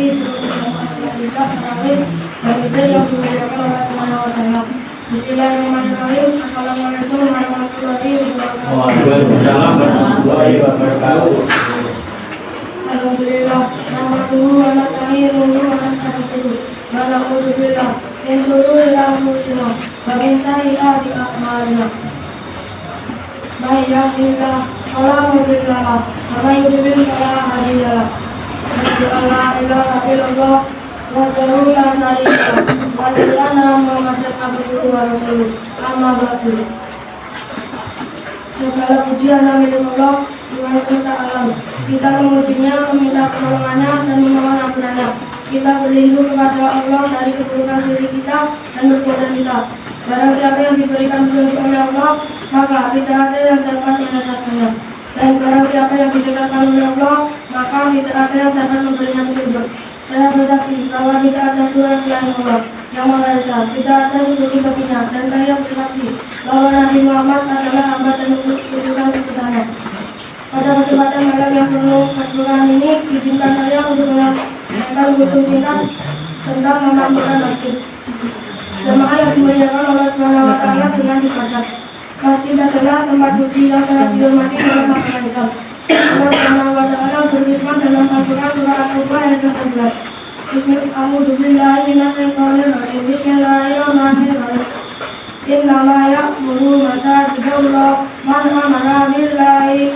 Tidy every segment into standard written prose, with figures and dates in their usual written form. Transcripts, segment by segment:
pagi, sebelum isya, tarawih, dan witir yang dimuliakan oleh Subhanahu wa Ta'ala. Bismillahirrahmanirrahim. Assalamualaikum warahmatullahi wabarakatuh. Waalaikumsalam warahmatullahi wabarakatuh. Alhamdulillah, nahmaduhu wa nasta'inuhu wa nastaghfiruh wa na'udzu billahi min shururi anfusina wa min sayyiati a'malina. May yahdihillahu fala mudilla lahu wa may yudlil fala hadiya lahu. Asyhadu an la ilaha illallah wahdahu la syarika lahu wa asyhadu anna Muhammadan abduhu wa rasuluh. Amma ba'du. Segala pujian milik Allah Tuhan semesta alam. Kita memujinya, meminta pertolongannya dan memohon ampunannya. Kita berlindung kepada Allah dari keburukan diri kita dan perbuatan kita. Barang siapa yang diberikan petunjuk oleh Allah, maka tidak ada yang dapat menyesatkannya. Dan barang siapa yang disesatkan oleh Allah, maka tidak ada yang dapat memberinya petunjuk. Saya bersaksi bahwa tidak ada Tuhan selain Allah yang Maha Esa, tidak ada sekutu baginya, dan saya bersaksi bahwa Nabi Muhammad adalah hamba dan utusan kebesarannya. Pada kesempatan malam yang penuh keberkahan ini, izinkan saya untuk menyampaikan butuh singkat tentang memakmurkan masjid. Jemaah yang dimuliakan oleh Subhanahu wa Ta'ala dengan ibadah. Masjid adalah tempat suci yang sangat dihormati dalam agama Islam. Allah Subhanahu wa Ta'ala berfirman dalam Al-Quran surah At-Taubah ayat 14. Bismillahirrahmanirrahim. Innama ya'muru masajidallah man amara billahi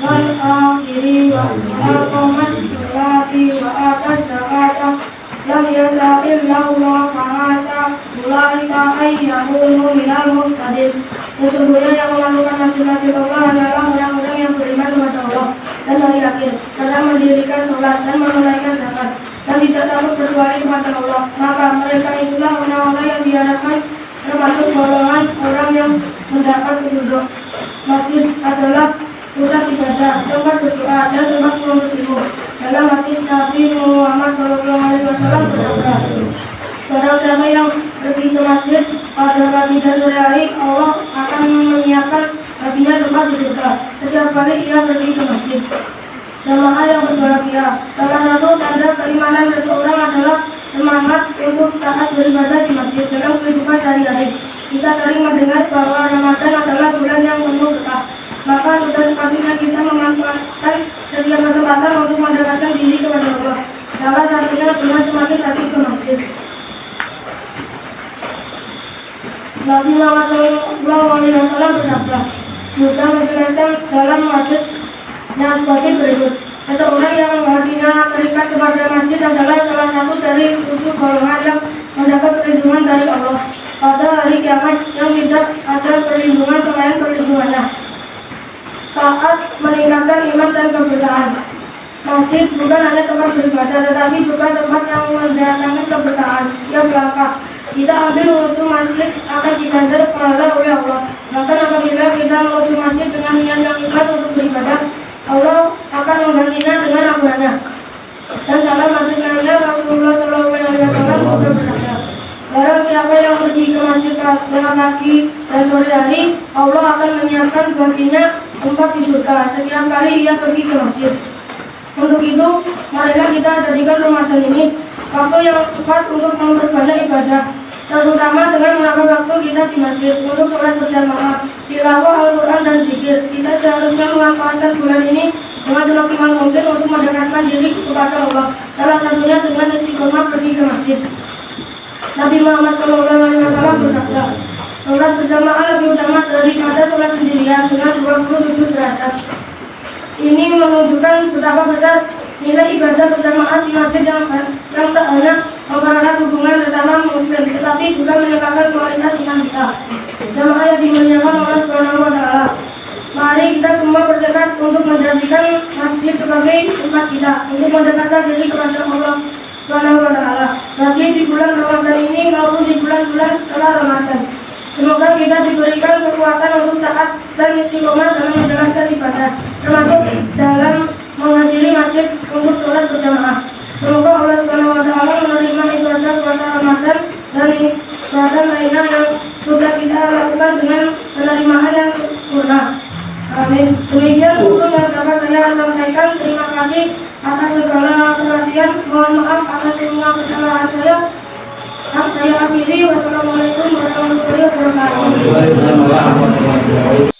wal akhiri wa aqamas sholati wa atas zakata lam yasa'illahu fa'asa ulaika ayyakunu minal muhtadin. Sesungguhnya yang melakukan masjid Allah adalah orang-orang yang beriman kepada Allah dan hari akhir, serta mendirikan sholat dan menunaikan zakat dan tidak takut kecuali kepada Allah. Maka mereka itulah orang-orang yang diharapkan termasuk golongan orang yang mendapat petunjuk. Masjid adalah pusat ibadah, tempat berdoa dan tempat menuntut ilmu. Dalam hadis Nabi Muhammad SAW bersabda, barang siapa yang pergi ke masjid pada pagi dan sore hari, Allah akan menyiapkan baginya tempat di surga setiap kali ia pergi ke masjid. Jemaah yang berbahagia, salah satu tanda keimanan seseorang adalah semangat untuk taat beribadah di masjid dalam kehidupan sehari-hari. Kita sering mendengar bahwa Ramadan adalah bulan yang penuh berkah. Maka sudah sepatutnya kita memanfaatkan setiap kesempatan untuk mendekatkan diri kepada Allah. Salah satunya dengan semakin rajin ke masjid. Nabi Muhammad SAW bersabda, juga menjelaskan dalam hadisnya sebagai berikut. Seseorang yang hatinya terikat kepada masjid adalah salah satu dari 7 golongan yang mendapat perlindungan dari Allah pada hari kiamat yang tidak ada perlindungan selain perlindungannya. Taat meningkatkan iman dan keberkahan. Masjid bukan hanya tempat beribadah, tetapi juga tempat yang mendatangkan keberkahan yang berkah. Kita ambil menuju masjid akan diganjar pahala oleh Allah. Bahkan apabila kita menuju masjid dengan niat yang ikhlas untuk beribadah, Allah akan menggantinya dengan ampunannya. Dan salam hadis lainnya Rasulullah SAW sudah bersabda, barang siapa yang pergi ke masjid dengan pagi dan sore hari, Allah akan menyiapkan baginya tempat di surga setiap kali ia pergi ke masjid. Untuk itu, marilah kita jadikan Ramadan ini waktu yang tepat untuk memperbanyak ibadah, terutama dengan menambah waktu kita di masjid untuk sholat berjamaah, tilawah Al-Quran dan zikir. Kita seharusnya memanfaatkan bulan ini dengan semaksimal mungkin untuk mendekatkan diri kepada Allah. Salah satunya dengan istiqomah pergi ke masjid. Nabi Muhammad SAW bersabda, sholat berjamaah lebih utama daripada sholat sendirian dengan 27 derajat. Ini menunjukkan betapa besar nilai ibadah berjamaah di masjid yang tak hanya mempererat hubungan bersama muslim, tetapi juga meningkatkan kualitas iman kita. Jamaah yang dimuliakan oleh Subhanahu wa Ta'ala, mari kita semua bertekad untuk menjadikan masjid sebagai tempat kita untuk mendekatkan diri kepada Allah Subhanahu wa Ta'ala, baik di bulan Ramadan ini maupun di bulan-bulan setelah Ramadan. Semoga kita diberikan kekuatan untuk taat dan istiqomah dalam menjalankan ibadah, termasuk dalam menghadiri masjid untuk sholat berjamaah. Semoga Allah Subhanahu wa Ta'ala menerima ibadah puasa Ramadan dan ibadah lainnya yang sudah kita lakukan dengan penerimaan yang sempurna. Amin. Demikian untuk yang dapat saya sampaikan. Terima kasih atas segala perhatian sekalian, mohon maaf atas semua kesalahan saya. Saya akhiri. Wassalamualaikum warahmatullahi wabarakatuh. Waalaikumsalam warahmatullahi wabarakatuh.